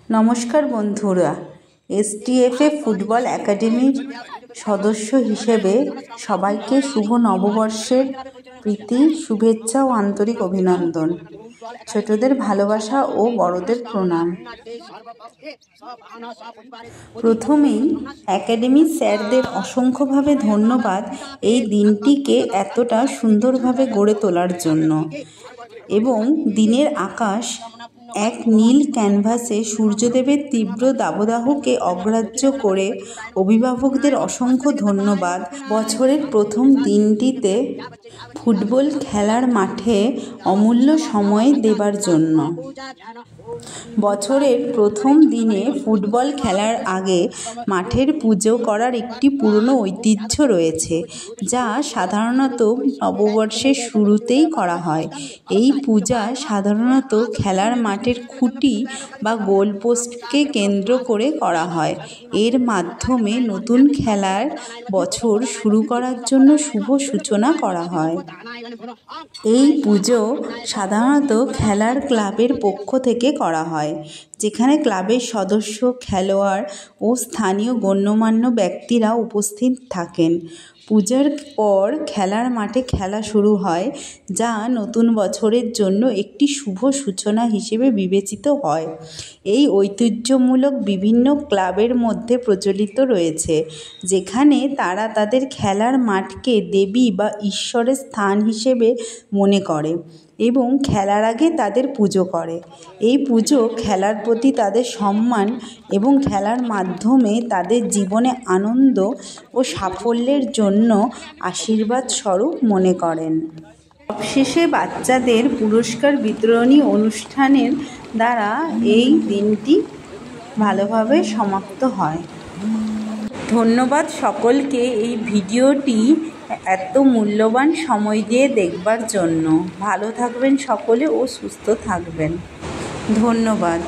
নমস্কার বন্ধুরা, এসটিএফএ ফুটবল একাডেমির সদস্য হিসেবে সবাইকে শুভ নববর্ষের প্রীতি, শুভেচ্ছা ও আন্তরিক অভিনন্দন। ছোটদের ভালোবাসা ও বড়দের প্রণাম। প্রথমেই একাডেমির স্যারদের অসংখ্যভাবে ধন্যবাদ এই দিনটিকে এতটা সুন্দরভাবে গড়ে তোলার জন্য। এবং দিনের আকাশ এক নীল ক্যানভাসে সূর্যদেবের তীব্র দাবদাহকে অগ্রাহ্য করে অভিভাবকদের অসংখ্য ধন্যবাদ বছরের প্রথম দিনটিতে ফুটবল খেলার মাঠে অমূল্য সময় দেবার জন্য। বছরের প্রথম দিনে ফুটবল খেলার আগে মাঠের পুজো করার একটি পুরনো ঐতিহ্য রয়েছে, যা সাধারণত নববর্ষের শুরুতেই করা হয়। এই পূজা সাধারণত খেলার মাঠের খুঁটি বা গোলপোস্টকে কেন্দ্র করে করা হয়। এর মাধ্যমে নতুন খেলার বছর শুরু করার জন্য শুভ সূচনা করা হয়। এই পুজো সাধারণত খেলার ক্লাবের পক্ষ থেকে করা হয়, যেখানে ক্লাবের সদস্য, খেলোয়াড় ও স্থানীয় গণ্যমান্য ব্যক্তিরা উপস্থিত থাকেন। পূজার পর খেলার মাঠে খেলা শুরু হয়, যা নতুন বছরের জন্য একটি শুভ সূচনা হিসেবে বিবেচিত হয়। এই ঐতিহ্যমূলক বিভিন্ন ক্লাবের মধ্যে প্রচলিত রয়েছে, যেখানে তারা তাদের খেলার মাঠকে দেবী বা ঈশ্বরের স্থান হিসেবে মনে করে এবং খেলার আগে তাদের পুজো করে। এই পুজো খেলার প্রতি তাদের সম্মান এবং খেলার মাধ্যমে তাদের জীবনে আনন্দ ও সাফল্যের জন্য আশীর্বাদ স্বরূপ মনে করেন। সবশেষে বাচ্চাদের পুরস্কার বিতরণী অনুষ্ঠানের দ্বারা এই দিনটি ভালোভাবে সমাপ্ত হয়। ধন্যবাদ সকলকে এই ভিডিওটি এত মূল্যবান সময় দিয়ে দেখবার জন্য। ভালো থাকবেন সকলে ও সুস্থ থাকবেন। ধন্যবাদ।